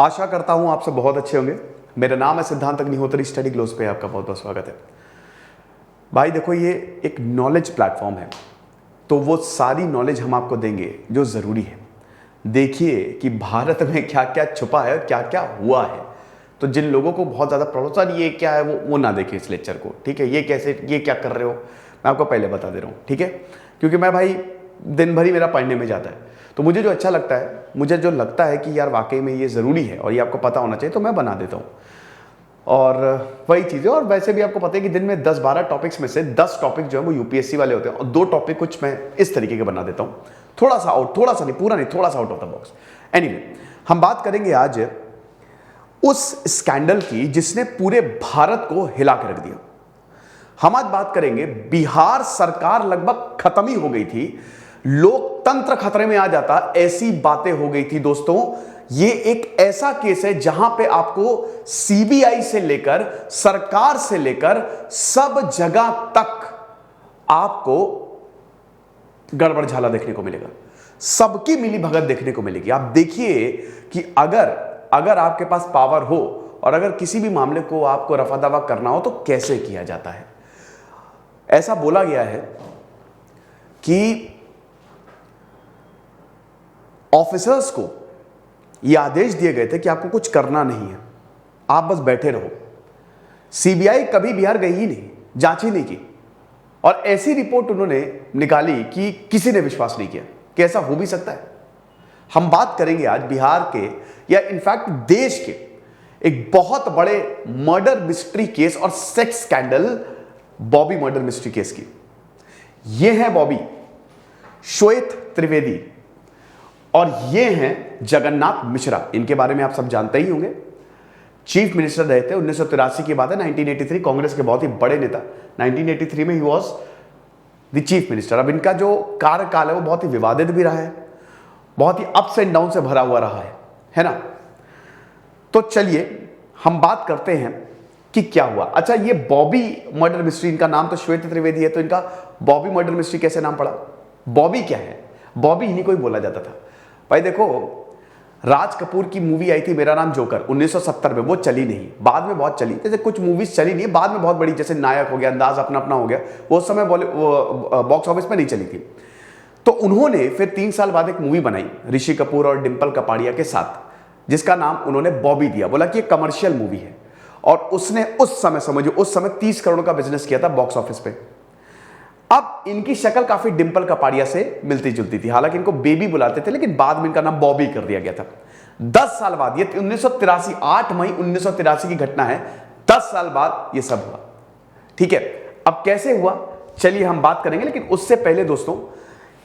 आशा करता हूं आप सब बहुत अच्छे होंगे। मेरा नाम है सिद्धांत अग्निहोत्री, स्टडी ग्लोस पे आपका बहुत बहुत स्वागत है। भाई देखो, ये एक नॉलेज प्लेटफॉर्म है, तो वो सारी नॉलेज हम आपको देंगे जो ज़रूरी है। देखिए कि भारत में क्या क्या छुपा है और क्या क्या हुआ है। तो जिन लोगों को बहुत ज़्यादा प्रॉब्लम सर ये क्या है वो ना देखें इस लेक्चर को, ठीक है। ये कैसे, ये क्या कर रहे हो, मैं आपको पहले बता दे रहा हूँ, ठीक है। क्योंकि मैं भाई दिन भर ही मेरा पढ़ने में जाता है, तो मुझे जो अच्छा लगता है, मुझे जो लगता है कि यार वाकई में ये ज़रूरी है और ये आपको पता होना चाहिए, तो मैं बना देता हूँ। और वही चीज़ है। और वैसे भी आपको पता है कि दिन में 10-12 टॉपिक्स में से 10 टॉपिक जो है वो यूपीएससी वाले होते हैं और 2 टॉपिक कुछ मैं इस तरीके के बना देता हूँ, थोड़ा सा आउट, थोड़ा सा नहीं, पूरा नहीं, थोड़ा सा out of the box. Anyway, हम बात करेंगे आज उस स्कैंडल की जिसने पूरे भारत को हिला के रख दिया। हम आज बात करेंगे, बिहार सरकार लगभग खत्म ही हो गई थी, लोकतंत्र खतरे में आ जाता, ऐसी बातें हो गई थी दोस्तों। ये एक ऐसा केस है जहां पे आपको सीबीआई से लेकर सरकार से लेकर सब जगह तक आपको गड़बड़ झाला देखने को मिलेगा, सबकी मिली भगत देखने को मिलेगी। आप देखिए कि अगर आपके पास पावर हो और अगर किसी भी मामले को आपको रफा दफा करना हो तो कैसे किया जाता है। ऐसा बोला गया है कि ऑफिसर्स को यह आदेश दिए गए थे कि आपको कुछ करना नहीं है, आप बस बैठे रहो। सीबीआई कभी बिहार गई ही नहीं, जांच ही नहीं की, और ऐसी रिपोर्ट उन्होंने निकाली कि किसी ने विश्वास नहीं किया कि ऐसा हो भी सकता है। हम बात करेंगे आज बिहार के, या इनफैक्ट देश के, एक बहुत बड़े मर्डर मिस्ट्री केस और sex scandal, Bobby murder mystery case की। ये है बॉबी, श्वेत त्रिवेदी, और ये हैं जगन्नाथ मिश्रा। इनके बारे में आप सब जानते ही होंगे। चीफ मिनिस्टर रहे थे, 1983 की बात है, 1983, कांग्रेस के बहुत ही बड़े नेता। 1983 में he was the chief minister. अब इनका जो कार्यकाल है वो बहुत ही विवादित भी रहा है, बहुत ही अप्स एंड डाउन से भरा हुआ रहा है ना। तो चलिए हम बात करते हैं कि क्या हुआ। अच्छा, ये बॉबी मर्डर मिस्ट्री, इनका नाम तो श्वेत त्रिवेदी है, तो इनका बॉबी मर्डर मिस्ट्री कैसे नाम पड़ा? बॉबी क्या है? बॉबी इन्हीं को ही बोला जाता था। भाई देखो, राज कपूर की मूवी आई थी मेरा नाम जोकर 1970 में, वो चली नहीं, बाद में बहुत चली। जैसे कुछ मूवीज चली नहीं, बाद में बहुत बड़ी, जैसे नायक हो गया, अंदाज अपना अपना हो गया, वो उस समय बॉक्स ऑफिस पे नहीं चली थी। तो उन्होंने फिर 3 साल बाद एक मूवी बनाई ऋषि कपूर और डिंपल कपाड़िया के साथ, जिसका नाम उन्होंने बॉबी दिया, बोला कि ये कमर्शियल मूवी है। और उसने उस समय, समझो उस समय 30 करोड़ का बिजनेस किया था बॉक्स ऑफिस पे। अब इनकी शक्ल काफी डिंपल कपाड़िया से मिलती जुलती थी, हालांकि इनको बेबी बुलाते थे, लेकिन बाद में इनका नाम बॉबी कर दिया गया था। 10 साल बाद, ये 1983, 8 मई 1983 की घटना है, 10 साल बाद ये सब हुआ, ठीक है। अब कैसे हुआ चलिए हम बात करेंगे, लेकिन उससे पहले दोस्तों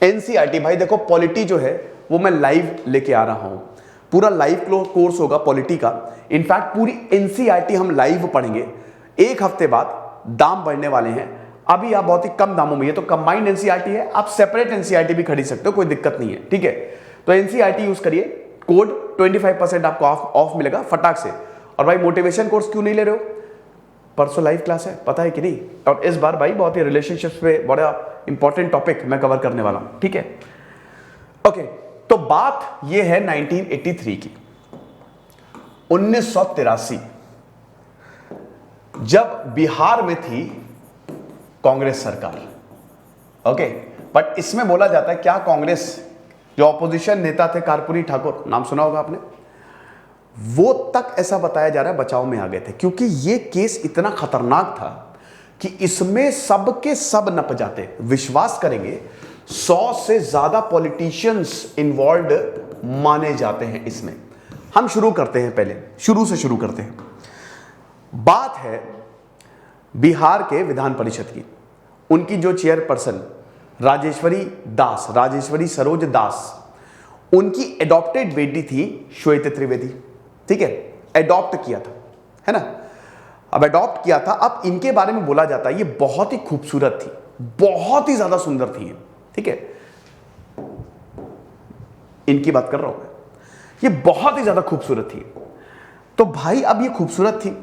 एनसीईआरटी, भाई देखो पॉलिटी जो है वो मैं लाइव लेके आ रहा हूं, पूरा लाइव कोर्स होगा पॉलिटी का। इनफैक्ट पूरी एनसीईआरटी हम लाइव पढ़ेंगे। 1 हफ्ते बाद दाम बढ़ने वाले हैं, अभी आप बहुत ही कम दामों में, ये तो कंबाइंड एनसीईआरटी है, आप सेपरेट एनसीईआरटी भी खरीद सकते हो, कोई दिक्कत नहीं है, ठीक है। तो एनसीईआरटी यूज करिए, कोड 25% आपको ऑफ मिलेगा फटाक से। और भाई मोटिवेशन कोर्स क्यों नहीं ले रहे हो? परसों लाइव क्लास है, पता है कि नहीं। और इस बार भाई बहुत ही रिलेशनशिप्स पे बड़ा इंपॉर्टेंट टॉपिक मैं कवर करने वाला हूं, ठीक है। ओके, तो बात ये है 1983 की, 1983, जब बिहार में थी कांग्रेस सरकार। ओके, बट इसमें बोला जाता है क्या, कांग्रेस जो ऑपोजिशन नेता थे कर्पूरी ठाकुर, नाम सुना होगा आपने, वो तक ऐसा बताया जा रहा है बचाव में आ गए थे, क्योंकि ये केस इतना खतरनाक था कि इसमें सबके सब नप जाते। विश्वास करेंगे 100 से ज्यादा पॉलिटिशियंस इन्वॉल्व माने जाते हैं इसमें। हम शुरू करते हैं, पहले शुरू से शुरू करते हैं। बात है बिहार के विधान परिषद की। उनकी जो चेयरपर्सन राजेश्वरी सरोज दास, उनकी एडॉप्टेड बेटी थी श्वेत त्रिवेदी, ठीक है। एडॉप्ट किया था, है ना। अब एडॉप्ट किया था, अब इनके बारे में बोला जाता है ये बहुत ही खूबसूरत थी, बहुत ही ज्यादा सुंदर थी, ठीक है। इनकी बात कर रहा हूं मैं, ये बहुत ही ज्यादा खूबसूरत थी। तो भाई अब ये खूबसूरत थी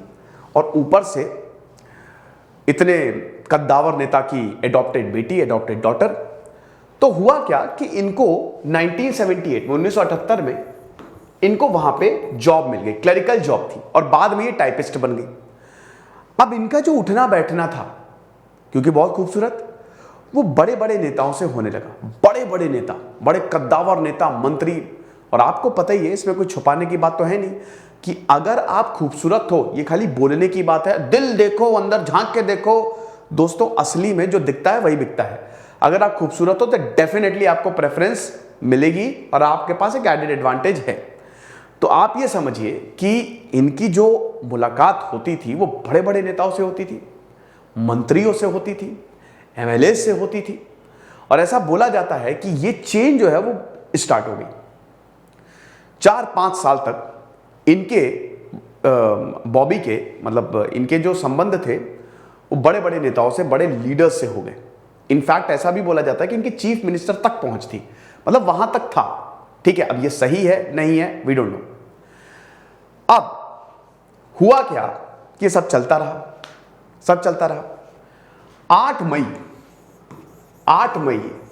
और ऊपर से इतने कद्दावर नेता की एडॉप्टेड बेटी, एडॉप्टेड डॉटर। तो हुआ क्या कि इनको 1978 में, 1978 में इनको वहां पे जॉब मिल गई, क्लरिकल जॉब थी, और बाद में ये टाइपिस्ट बन गई। अब इनका जो उठना बैठना था, क्योंकि बहुत खूबसूरत, वो बड़े बड़े नेताओं से होने लगा। बड़े बड़े नेता, बड़े कद्दावर नेता, मंत्री। और आपको पता ही है, इसमें कोई छुपाने की बात तो है नहीं कि अगर आप खूबसूरत हो, ये खाली बोलने की बात है, दिल देखो, अंदर झांक के देखो। दोस्तों, असली में जो दिखता है वही बिकता है। अगर आप खूबसूरत हो तो डेफिनेटली आपको प्रेफरेंस मिलेगी और आपके पास एक एडेड एडवांटेज है। तो आप ये समझिए कि इनकी जो मुलाकात होती थी वो बड़े बड़े नेताओं से होती थी, मंत्रियों से होती थी, एमएलए से होती थी। और ऐसा बोला जाता है कि ये चेन जो है वो स्टार्ट हो गई। 4-5 साल तक इनके बॉबी के, मतलब इनके जो संबंध थे वो बड़े बड़े नेताओं से, बड़े लीडर्स से हो गए। इनफैक्ट ऐसा भी बोला जाता है कि इनकी चीफ मिनिस्टर तक पहुंच थी, मतलब वहां तक था। ठीक है, अब ये सही है नहीं है, वी डोंट नो। अब हुआ क्या कि सब चलता रहा, सब चलता रहा। 8 मई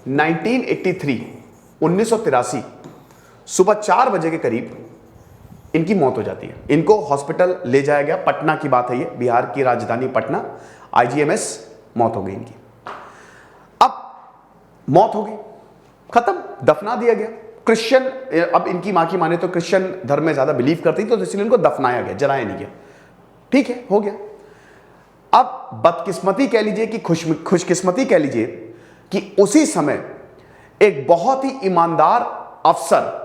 1983 सुबह 4 बजे के करीब इनकी मौत हो जाती है। इनको हॉस्पिटल ले जाया गया, पटना की बात है ये, बिहार की राजधानी पटना, आईजीएमएस, मौत हो गई इनकी। अब मौत हो गई, खत्म, दफना दिया गया। क्रिश्चियन, अब इनकी मां की माने तो क्रिश्चियन धर्म में ज्यादा बिलीव करती, तो इसलिए इनको दफनाया गया, जलाया नहीं गया। ठीक है, हो गया। अब बदकिस्मती कह लीजिए कि खुशकिस्मती कह लीजिए कि उसी समय एक बहुत ही ईमानदार अफसर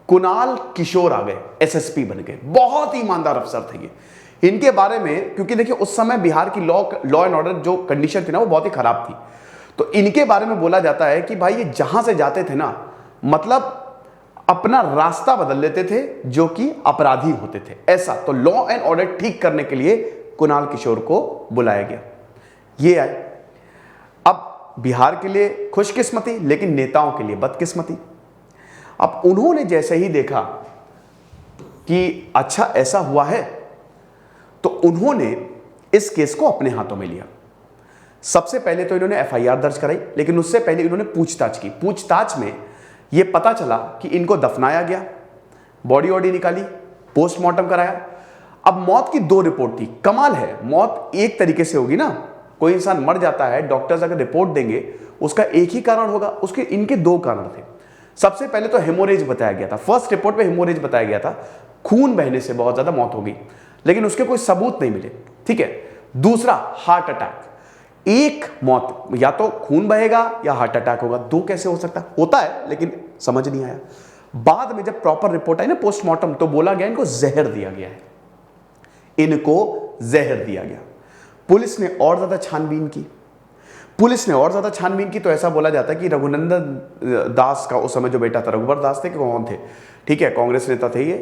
कुणाल किशोर आ गए, एसएसपी बन गए। बहुत ही ईमानदार अफसर थे ये। इनके बारे में, क्योंकि देखिए उस समय बिहार की लॉ एंड ऑर्डर जो कंडीशन थी ना वो बहुत ही खराब थी, तो इनके बारे में बोला जाता है कि भाई ये जहां से जाते थे ना, मतलब अपना रास्ता बदल लेते थे जो कि अपराधी होते थे, ऐसा। तो लॉ एंड ऑर्डर ठीक करने के लिए कुणाल किशोर को बुलाया गया, ये आए। अब बिहार के लिए खुशकिस्मती, लेकिन नेताओं के लिए बदकिस्मती। अब उन्होंने जैसे ही देखा कि अच्छा ऐसा हुआ है, तो उन्होंने इस केस को अपने हाथों में लिया। सबसे पहले तो इन्होंने एफआईआर दर्ज कराई, लेकिन उससे पहले इन्होंने पूछताछ की। पूछताछ में यह पता चला कि इनको दफनाया गया, बॉडी वॉडी निकाली, पोस्टमार्टम कराया। अब मौत की 2 रिपोर्ट थी। कमाल है, मौत एक तरीके से होगी ना, कोई इंसान मर जाता है, डॉक्टर्स अगर रिपोर्ट देंगे उसका एक ही कारण होगा, उसके इनके 2 कारण थे। सबसे पहले तो हेमोरेज बताया गया था, फर्स्ट रिपोर्ट में हेमोरेज बताया गया था, खून बहने से बहुत ज्यादा मौत हो गई, लेकिन उसके कोई सबूत नहीं मिले। ठीक है। दूसरा, हार्ट अटैक। एक मौत, या तो खून बहेगा या हार्ट अटैक होगा, 2 कैसे हो सकता? होता है लेकिन समझ नहीं आया। बाद में जब प्रॉपर रिपोर्ट आई ना पोस्टमार्टम, तो बोला गया इनको जहर दिया गया है, इनको जहर दिया गया। पुलिस ने और ज्यादा छानबीन की, तो ऐसा बोला जाता है कि रघुनंदन दास का उस समय जो बेटा था, रघुवर दास थे कि कौन थे, ठीक है, कांग्रेस नेता थे ये,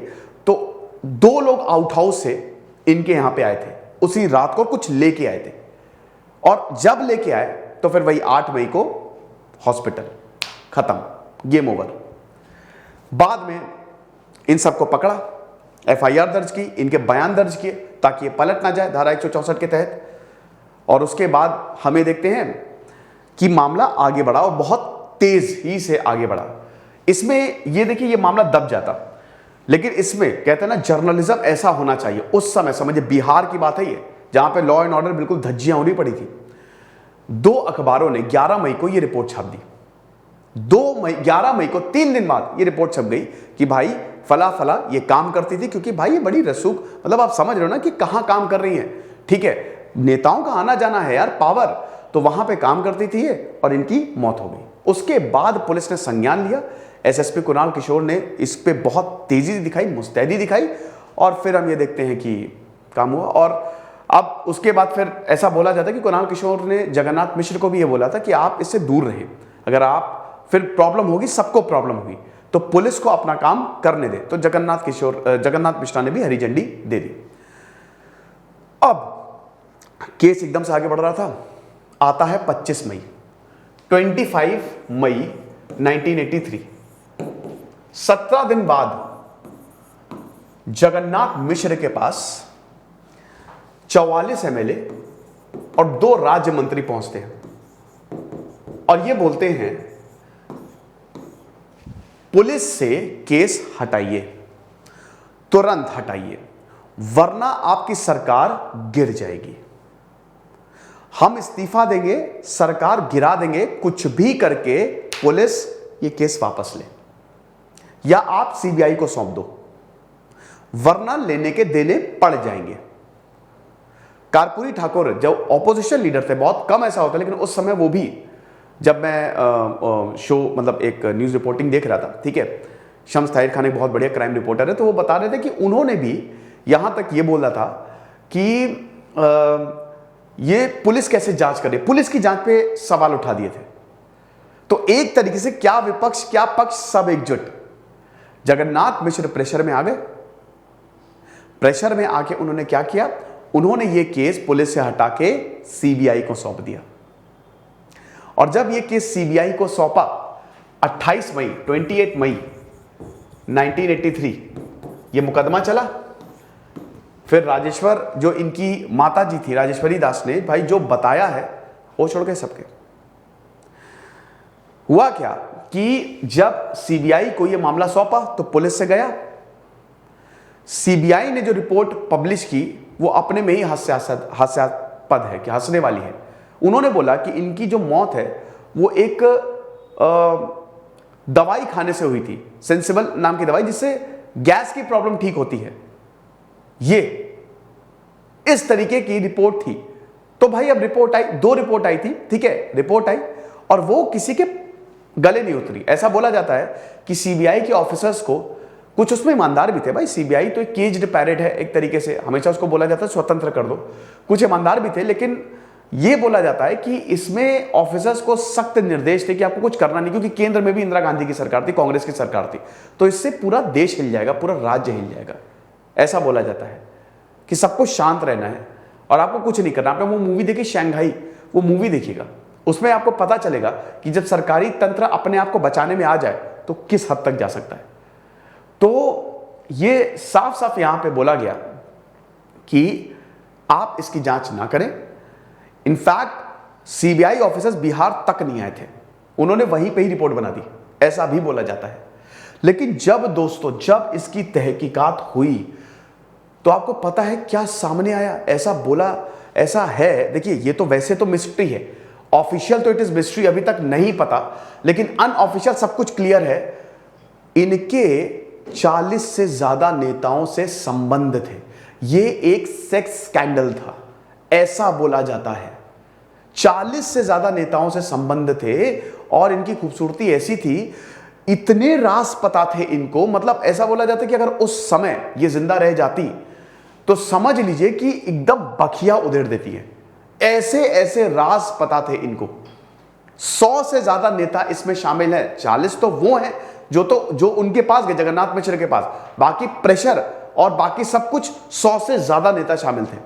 तो 2 लोग आउट हाउस से इनके यहां पे आए थे, उसी रात को कुछ लेके आए थे, और जब लेके आए तो फिर वही 8 मई को हॉस्पिटल, खत्म, गेम ओवर। बाद में इन सबको पकड़ा, एफआईआर दर्ज की, इनके बयान दर्ज किए ताकि ये पलट ना जाए धारा 164 के तहत। और उसके बाद हमें देखते हैं कि मामला आगे बढ़ा, और बहुत तेज ही से आगे बढ़ा। इसमें ये देखिए, ये मामला दब जाता, लेकिन इसमें कहते हैं ना, जर्नलिज्म ऐसा होना चाहिए। उस समय समझिए बिहार की बात है ये, जहां पे लॉ एंड ऑर्डर बिल्कुल धज्जियां उड़ी पड़ी थी। 2 अखबारों ने 11 मई को ये रिपोर्ट छाप दी। 11 मई को 3 दिन बाद ये रिपोर्ट छप गई कि भाई फला फला ये काम करती थी, क्योंकि भाई ये बड़ी रसूख, मतलब आप समझ रहे हो ना कि कहां काम कर रही है। ठीक है, नेताओं का आना जाना है यार, पावर, तो वहां पे काम करती थी ये, और इनकी मौत हो गई। उसके बाद पुलिस ने संज्ञान लिया, एसएसपी कुणाल किशोर ने इस पे बहुत तेजी दिखाई, मुस्तैदी दिखाई, और फिर हम ये देखते हैं कि काम हुआ। और अब उसके बाद फिर ऐसा बोला जाता है कि कुणाल किशोर ने जगन्नाथ मिश्र को भी ये बोला था कि आप इससे दूर रहें, अगर आप, फिर प्रॉब्लम होगी, सबको प्रॉब्लम होगी, तो पुलिस को अपना काम करने दे। तो जगन्नाथ मिश्रा ने भी हरी झंडी दे दी। अब केस एकदम से आगे बढ़ रहा था, आता है 25 मई 1983, 17 दिन बाद जगन्नाथ मिश्र के पास 44 एमएलए और 2 राज्य मंत्री पहुंचते हैं, और ये बोलते हैं पुलिस से केस हटाइए। तुरंत हटाइए, वरना आपकी सरकार गिर जाएगी। हम इस्तीफा देंगे, सरकार गिरा देंगे, कुछ भी करके पुलिस ये केस वापस ले या आप सीबीआई को सौंप दो, वरना लेने के देने पड़ जाएंगे। कर्पूरी ठाकुर जो ऑपोजिशन लीडर थे, बहुत कम ऐसा होता है, लेकिन उस समय वो भी, जब मैं शो मतलब एक न्यूज़ रिपोर्टिंग देख रहा था, ठीक है, शम्स ताहिर खान एक बहुत बढ़िया क्राइम रिपोर्टर है, तो वो बता रहे थे कि उन्होंने भी यहां तक ये बोला था कि ये पुलिस कैसे जांच करे, पुलिस की जांच पे सवाल उठा दिए थे। तो एक तरीके से क्या विपक्ष क्या पक्ष सब एकजुट। जगन्नाथ मिश्र प्रेशर में आ गए, प्रेशर में आके उन्होंने क्या किया, उन्होंने ये केस पुलिस से हटा के सीबीआई को सौंप दिया। और जब ये केस सीबीआई को सौंपा 28 मई 1983 ये मुकदमा चला। फिर राजेश्वर, जो इनकी माता जी थी राजेश्वरी दास ने, भाई जो बताया है वो छोड़ के सबके। हुआ क्या कि जब सीबीआई को ये मामला सौंपा तो पुलिस से गया, सीबीआई ने जो रिपोर्ट पब्लिश की वो अपने में ही हास्यास्पद है, कि हंसने वाली है। उन्होंने बोला कि इनकी जो मौत है वो एक दवाई खाने से हुई थी, सेंसिबल नाम की दवाई, जिससे गैस की प्रॉब्लम ठीक होती है। ये इस तरीके की रिपोर्ट थी। तो भाई अब रिपोर्ट आई, 2 रिपोर्ट आई थी, ठीक है, रिपोर्ट आई और वो किसी के गले नहीं उतरी। ऐसा बोला जाता है कि सीबीआई के ऑफिसर्स को, कुछ उसमें ईमानदार भी थे, भाई सीबीआई तो एक केज्ड पैरेट है एक तरीके से, हमेशा उसको बोला जाता है स्वतंत्र कर दो, कुछ ईमानदार भी थे, लेकिन यह बोला जाता है कि इसमें ऑफिसर्स को सख्त निर्देश थे कि आपको कुछ करना नहीं, क्योंकि केंद्र में भी इंदिरा गांधी की सरकार थी, कांग्रेस की सरकार थी, तो इससे पूरा देश हिल जाएगा, पूरा राज्य हिल जाएगा। ऐसा बोला जाता है कि सबको शांत रहना है और आपको कुछ नहीं करना। आपने वो मूवी देखी शंघाई, वो मूवी देखिएगा, उसमें आपको पता चलेगा कि जब सरकारी तंत्र अपने आप को बचाने में आ जाए तो किस हद तक जा सकता है। तो ये साफ साफ यहां पे बोला गया कि आप इसकी जांच ना करें। इनफैक्ट सीबीआई ऑफिसर्स बिहार तक नहीं आए थे, उन्होंने वहीं पे ही रिपोर्ट बना दी, ऐसा भी बोला जाता है। लेकिन जब दोस्तों, जब इसकी तहकीकात हुई तो आपको पता है क्या सामने आया। ऐसा बोला, ऐसा है, देखिए ये तो वैसे तो मिस्ट्री है, ऑफिशियल तो इट इज मिस्ट्री, अभी तक नहीं पता, लेकिन अनऑफिशियल सब कुछ क्लियर है। इनके 40 से ज्यादा नेताओं से संबंध थे, ये एक सेक्स स्कैंडल था, ऐसा बोला जाता है। 40 से ज्यादा नेताओं से संबंध थे और इनकी खूबसूरती ऐसी थी, इतने राज पता थे इनको, मतलब ऐसा बोला जाता है कि अगर उस समय ये जिंदा रह जाती तो समझ लीजिए कि एकदम बखिया उधेड़ देती है। ऐसे ऐसे राज पता थे इनको। 100 से ज्यादा नेता इसमें शामिल हैं। 40 तो वो हैं जो उनके पास गए, जगन्नाथ मिश्र के पास, बाकी प्रेशर और बाकी सब कुछ, 100 से ज्यादा नेता शामिल थे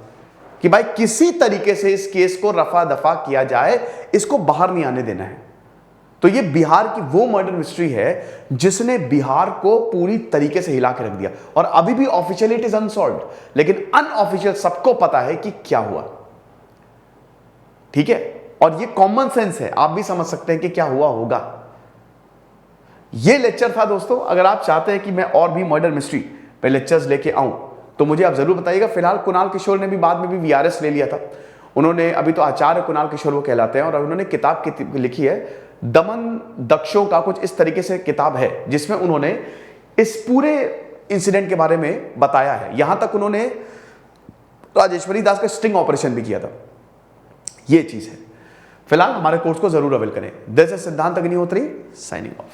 कि भाई किसी तरीके से इस केस को रफा दफा किया जाए, इसको बाहर नहीं आने देना है। तो ये बिहार की वो मर्डर मिस्ट्री है जिसने बिहार को पूरी तरीके से हिला के रख दिया। और अभी भी ऑफिशियली इट इज अनसॉल्व्ड, लेकिन अनऑफिशियल सबको पता है कि क्या हुआ, ठीक है। और ये कॉमन सेंस है, आप भी समझ सकते हैं कि क्या हुआ होगा। ये लेक्चर था दोस्तों। अगर आप चाहते हैं कि मैं और भी मर्डर मिस्ट्री पे लेक्चर्स लेके आऊं तो मुझे आप जरूर बताइएगा। फिलहाल कुणाल किशोर ने भी बाद में भी वीआरएस ले लिया था, उन्होंने, अभी तो आचार्य कुणाल किशोर वो कहलाते हैं, और उन्होंने किताब लिखी है दमन दक्षों का, कुछ इस तरीके से किताब है जिसमें उन्होंने इस पूरे इंसिडेंट के बारे में बताया है। यहां तक उन्होंने राजेश्वरी दास का स्टिंग ऑपरेशन भी किया था। ये चीज है। फिलहाल हमारे कोर्स को जरूर अवेल करें। दिस इज सिद्धांत अग्निहोत्री साइनिंग ऑफ।